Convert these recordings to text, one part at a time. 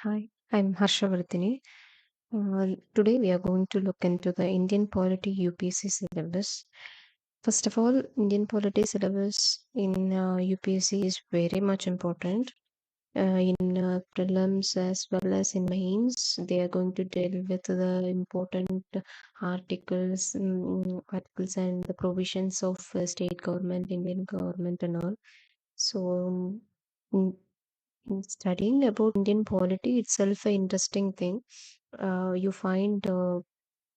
Hi, I'm Harshavardhini. Today we are going to look into the Indian polity UPSC syllabus. First of all, Indian polity syllabus in UPSC is very much important. In prelims as well as in mains, they are going to deal with the important articles and the provisions of state government, Indian government, and all. So, mm, studying about Indian polity itself an interesting thing. You find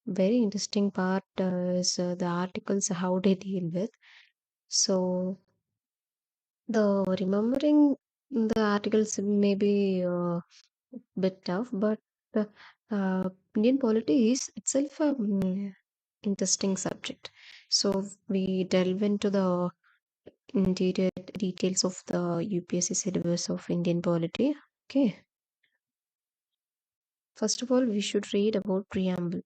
very interesting part is the articles how they deal with. So the remembering the articles may be bit tough, but the Indian polity is itself a interesting subject. So we delve into the interior details of the UPSC syllabus of Indian polity. Okay. First of all, we should read about preamble.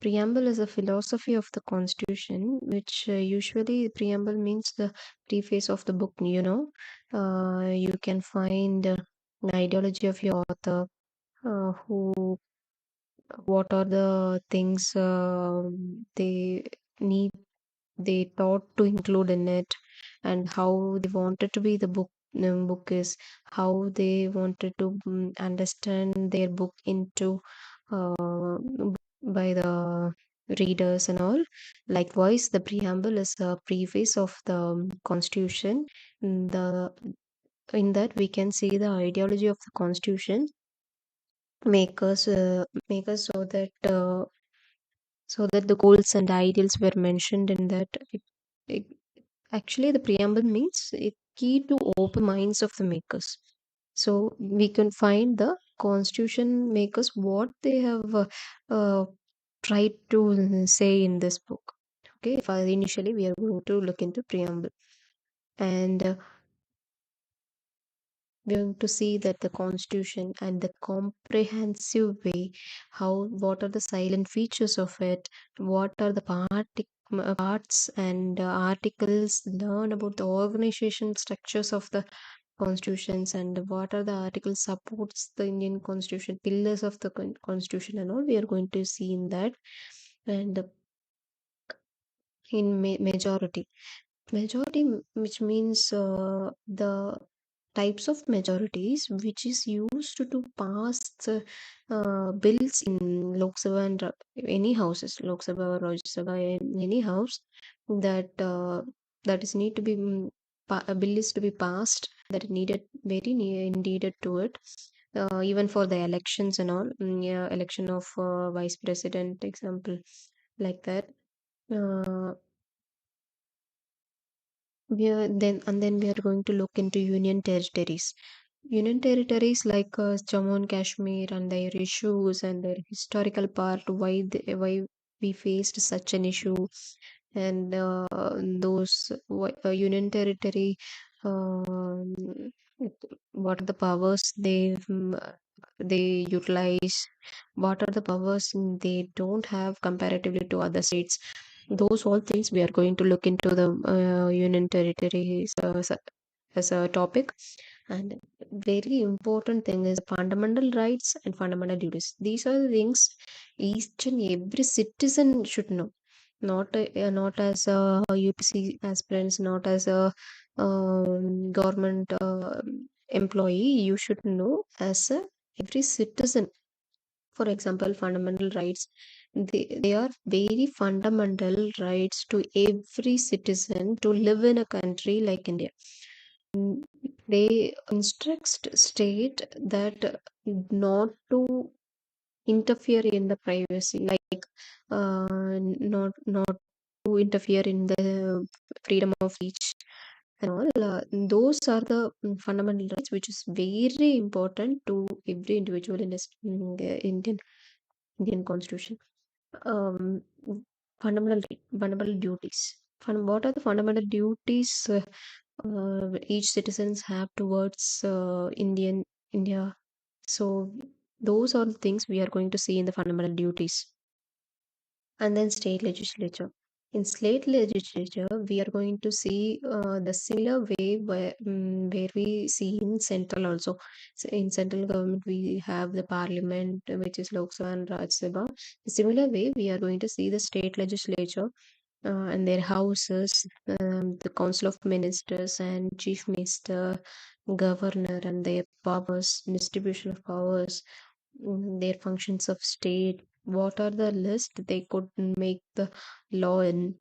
Preamble is a philosophy of the constitution, which usually preamble means the preface of the book. You can find the ideology of your author, who, what are the things they need, they thought to include in it, and how they wanted to be the book is, how they wanted to understand their book into uh, by the readers and all. Likewise, the preamble is a preface of the constitution. The In that we can see the ideology of the constitution, make us so that the goals and ideals were mentioned in that. It, Actually, the preamble means it key to open minds of the makers. So we can find the constitution makers what they have tried to say in this book. Okay, initially we are going to look into preamble, and we're going to see that the constitution and the comprehensive way, how what are the silent features of it, what are the parts and articles, learn about the organization structures of the constitutions, and what are the articles supports the Indian constitution, pillars of the constitution, and all we are going to see in that. And in majority, which means the types of majorities which is used to pass the bills in Lok Sabha and any houses, Lok Sabha or Rajya Sabha, in any house, that that is need to be a bill is to be passed, that is needed, needed to it, even for the elections and all. Yeah, election of vice president example, like that. uh, then we are going to look into union territories. Union territories like Jammu and Kashmir and their issues and their historical part, why we faced such an issue, and those union territory, um, what are the powers they utilize, what are the powers they don't have comparatively to other states. Those all things we are going to look into the union territories as a topic. And very important thing is fundamental rights and fundamental duties. These are the things each and every citizen should know. Not as a UPC aspirants, not as a government employee. You should know as a every citizen. For example, fundamental rights, they are very fundamental rights to every citizen to live in a country like India. They instruct state that not to interfere in the privacy, like not to interfere in the freedom of speech and all. Those are the fundamental rights which is very important to every individual in this Indian constitution. um, fundamental duties. What are the fundamental duties each citizens have towards India? So those are the things we are going to see in the fundamental duties. And then state legislature. In state legislature, we are going to see the similar way where we see in central also. So in central government, we have the parliament, which is Lok Sabha and Raj Sabha. Similar way, we are going to see the state legislature and their houses, the council of ministers and chief minister, governor, and their powers, distribution of powers, their functions of state. What are the list they could make the law in?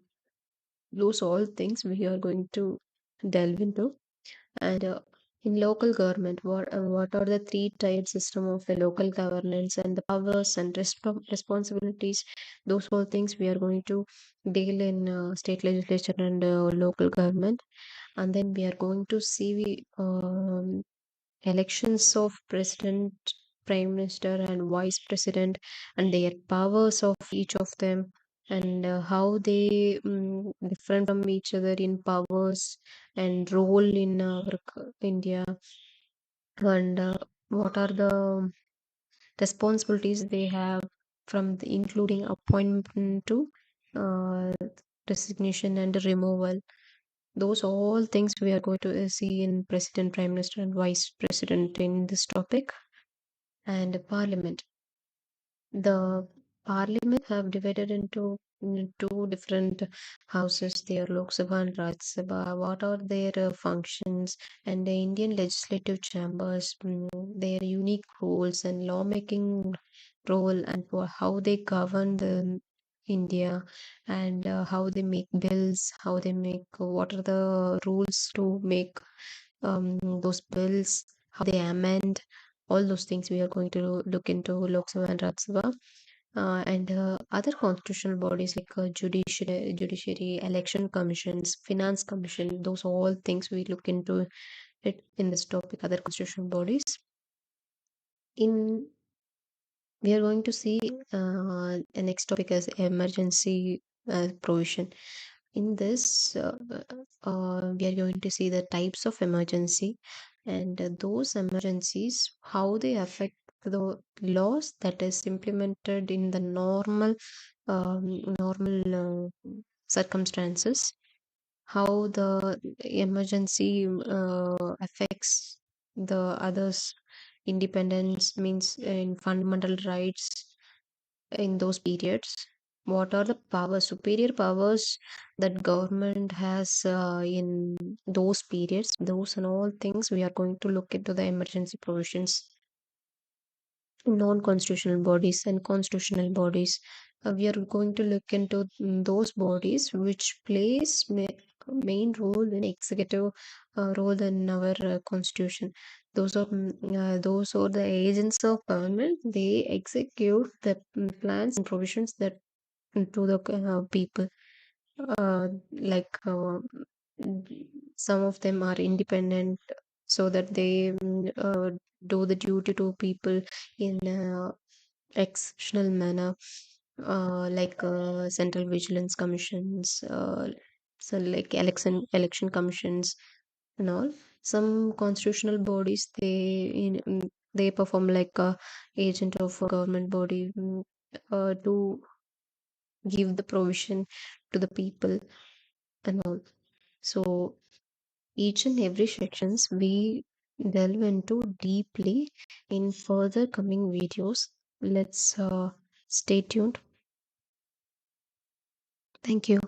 Those all things we are going to delve into. And in local government, what are the three tier system of the local governance and the powers and responsibilities? Those all things we are going to deal in state legislature and local government. And then we are going to see elections of president, prime minister, and vice president, and their powers of each of them, and how they different from each other in powers and role in our India, and what are the responsibilities they have from including appointment to uh, resignation and removal. Those all things we are going to see in president, prime minister, and vice president in this topic. And parliament, the parliament have divided into two different houses there, Lok Sabha and Raj Sabha. What are their functions, and the Indian legislative chambers, their unique roles and lawmaking role, and how they govern the India, and how they make bills, how they make what are the rules to make those bills, how they amend, all those things we are going to look into Lok Sabha and Raj Sabha. And other constitutional bodies like judiciary, election commissions, finance commission, those all things we look into it in this topic, other constitutional bodies. In We are going to see the next topic as emergency provision. In this, we are going to see the types of emergency, and those emergencies, how they affect the laws that is implemented in the normal circumstances, how the emergency affects the others independence, means in fundamental rights in those periods. What are the powers, superior powers, that government has in those periods? Those and all things we are going to look into the emergency provisions. Non-constitutional bodies and constitutional bodies, we are going to look into those bodies which plays main role in executive role in our constitution. Those are the agents of government. They execute the plans and provisions that to the people, like some of them are independent, so that they do the duty to people in exceptional manner, like central vigilance commissions, so like election commissions and all. Some constitutional bodies, they perform like a agent of a government body, to give the provision to the people and all. So each and every sections we delve into deeply in further coming videos. Let's stay tuned. Thank you.